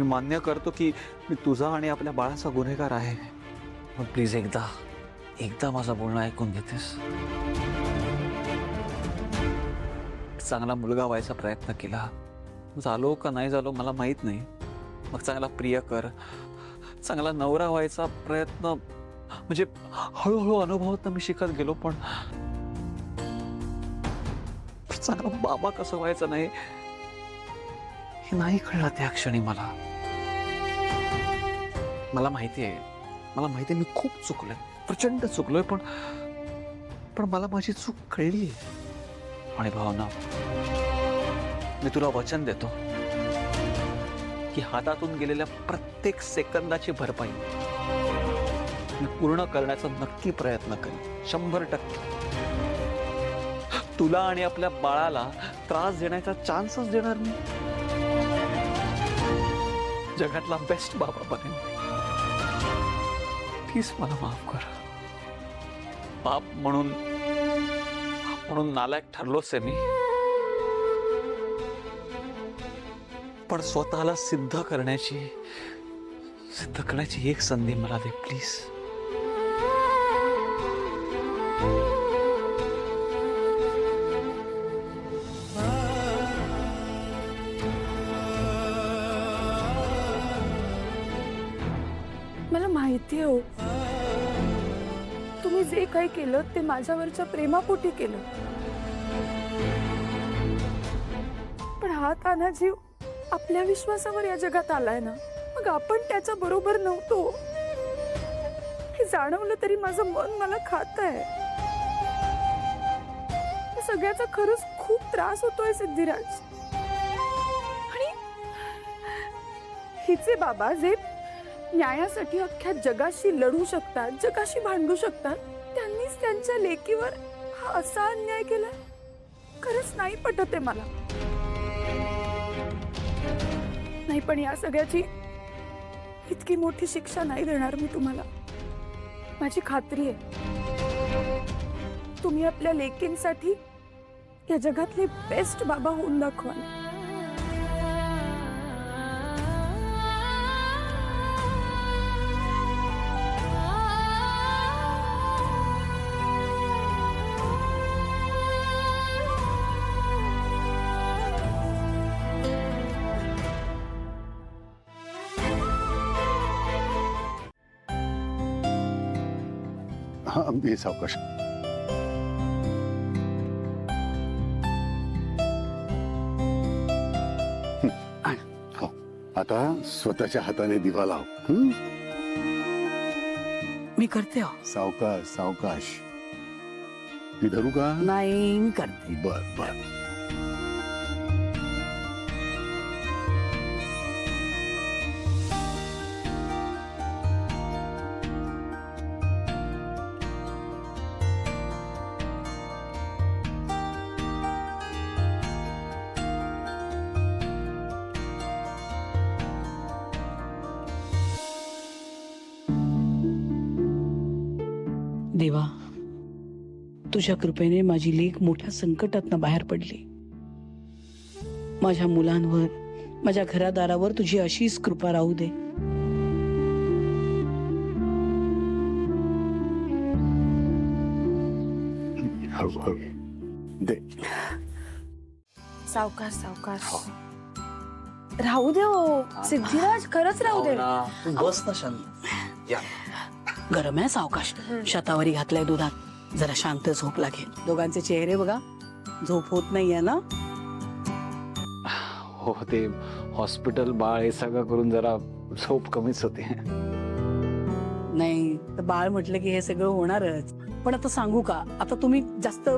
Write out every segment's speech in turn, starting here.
मान्य करतो की मी तुझा आणि आपल्या बाळाचा गुन्हेगार आहे, पण प्लीज एकदा माझं बोलणं ऐकून घेतेस? चांगला मुलगा व्हायचा प्रयत्न केला, झालो का नाही झालो मला माहित नाही. मग चांगला प्रियकर, चांगला नवरा व्हायचा प्रयत्न, म्हणजे हळूहळू अनुभवात मी शिकत गेलो. पण चांगला बाबा कसं व्हायचं नाही हे नाही कळलं त्या क्षणी. मला माहिती आहे मी खूप चुकलोय, प्रचंड चुकलोय. पण मला माझी चूक कळली. आणि भावना, मी तुला वचन देतो की हातातून गेलेल्या प्रत्येक सेकंदाची भरपाई मी पूर्ण करण्याचा नक्की प्रयत्न करेन, 100%. तुला आणि आपल्या बाळाला त्रास देण्याचा चान्सच देणार नाही. जगातला बेस्ट बाबा बनेन. प्लीज मला माफ कर. बाप म्हणून नालायक ठरलोच आहे मी, पण स्वतःला सिद्ध करण्याची एक संधी मला दे प्लीज. मला माहिती हो, तुम्ही जे काही केलं ते माझ्यावरच्या प्रेमापोटी केलं. पण हा तान्हा जीव आपल्या विश्वासावर या जगात आलाय ना, मग आपण त्याच्या बरोबर नव्हतो हे जाणवलं तरी माझं मन मला खात आहे. सगळ्याचा खरंच खूप त्रास होतोय सिद्धिराज. आणि हिचे बाबा जे न्यायासाठी अख्ख्या जगाशी लढू शकतात, जगाशी भांडू शकतात, त्यांनीच त्यांच्या लेकीवर हा असा अन्याय केला. खरंच नाही पटत आहे मला. नाही, पण या सगळ्याची इतकी मोठी शिक्षा नाही देणार मी तुम्हाला. माझी खात्री आहे तुम्ही आपल्या लेकींसाठी या जगातले बेस्ट बाबा होऊन दाखवाल. हाँ, अगदी सावकाश. हो, आता स्वतःच्या हाताने दिवा लाव. मी करते हो. सावकाश सावकाश. मी धरू का? नाही, मी करते. बर बर. देवा, तुझ्या कृपेने माझी लेक मोठ्या संकटातनं बाहेर पडली. माझ्या मुलांवर, माझ्या घरादारावर तुझी अशीच कृपा राहू दे. हळूहळू दे. सावकाश सावकाश. राहू दे हो सिद्धिराज, खरंच राहू दे. बस ना शांत. या. गरम आहे सावकाश. शतावरी घातलाय दुधात, जरा शांत झोप लागेल. दोघांचे चेहरे बघा, झोप होत नाहीये ना? हो, ते हॉस्पिटल, बाळ हे सगळं करून जरा झोप कमीच होते. नाही तर बाळ म्हटलं की हे सगळं होणारच. पण आता सांगू का, आता तुम्ही जास्त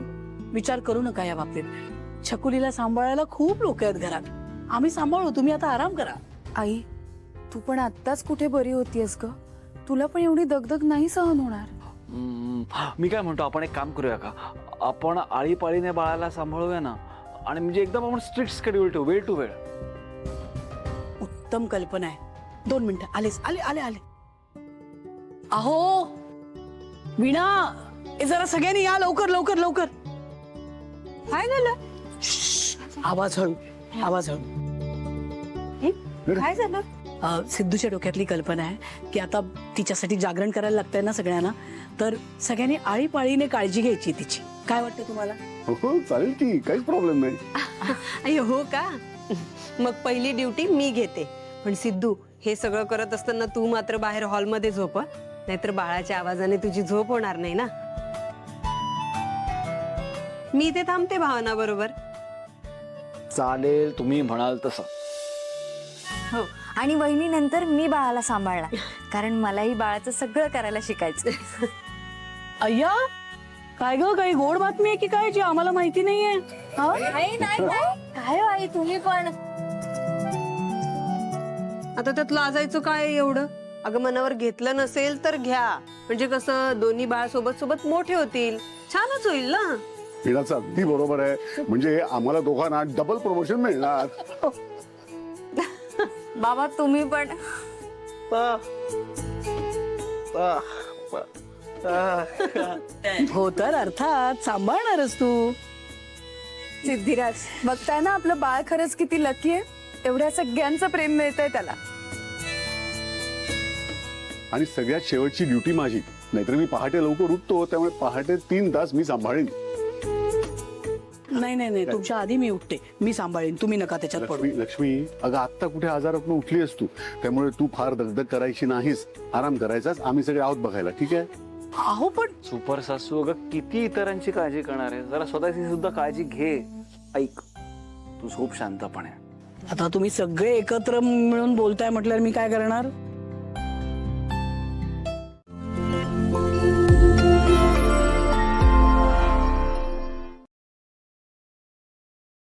विचार करू नका या बाबतीत. छकुलीला सांभाळायला खूप लोक आहेत घरात, आम्ही सांभाळू. तुम्ही आता आराम करा. आई, तू पण आत्ताच कुठे बरी होतीयस ग? तुला पण एवढी दगदग नाही सहन होणार. मी काय म्हणतो, आपण एक काम करूया का, आपण आळीपाळीने बाळाला सांभाळूया ना, आणि म्हणजे एकदम आपण स्ट्रिक्ट शेड्यूल ठेवू, वेळ टू वेळ. उत्तम कल्पना आहे. 2 मिनिटं. आलेच, आले आले आले. अहो वीणा, हे जरा सगळ्यांनी या, लवकर लवकर लवकर. काय झालं? आवाज हळू, आवाज हळू. काय झालं? सिद्धूच्या डोक्यातली कल्पना आहे की आता तिच्यासाठी जागरण करायला लागतंय ना सगळ्यांना, तर सगळ्यांनी आळीपाळीने काळजी घ्यायची तिची. काय वाटतं तुम्हाला? हो चालेल की, काहीच प्रॉब्लेम नाही. अय्यो, हो का? मग पहिली ड्युटी मी घेते. पण सिद्धू, हे सगळं करत असताना तू मात्र बाहेर हॉलमध्ये झोप हं. नाहीतर बाळाच्या आवाजाने तुझी झोप होणार नाही ना. मी इथे थांबते भावना बरोबर. चालेल, तुम्ही म्हणाल तसं. हो, आणि वहिनी नंतर मी बाळाला सांभाळणार, कारण मलाही बाळाचं सगळं करायला शिकायचं. अय्या, काय ग, काही गोड बातमी आहे की काय जी आम्हाला माहिती नाहीये? नाही नाही काय हो आई, तुम्ही पण. आता त्यात लाजायचं काय एवढं? अगं, मनावर घेतलं नसेल तर घ्या. म्हणजे कसं, दोन्ही बाळ सोबत सोबत मोठे होतील, छानच होईल ना. हिराचं अगदी बरोबर आहे. म्हणजे आम्हाला दोघांना डबल प्रमोशन मिळणार. बाबा तुम्ही पण. हो तर अर्थात सांभाळणारच तू. सिद्धिराज, बघताय ना आपलं बाळ खरंच किती लकी आहे. एवढ्या सगळ्यांचं प्रेम मिळतंय त्याला. आणि सगळ्यात शेवटची ड्युटी माझी. नाहीतर मी पहाटे लवकर उठतो, त्यामुळे पहाटे 3 तास मी सांभाळेन. नाही नाही नाही, तुमच्या आधी मी उठते, मी सांभाळीन, तुम्ही नका त्याच्यात पडू. लक्ष्मी लक्ष्मी, अगं आत्ता कुठे आजारातून उठली असतो, त्यामुळे तू फार दगदग करायची नाहीस. आराम करायचाच. आम्ही सगळे आहोत बघायला, ठीक आहे? अहो पण सुपर सासू अगं किती इतरांची काळजी करणार आहे, जरा स्वतःची सुद्धा काळजी घे. ऐक, तू झोप शांतपणे. आता तुम्ही सगळे एकत्र मिळून बोलताय म्हटल्यावर मी काय करणार?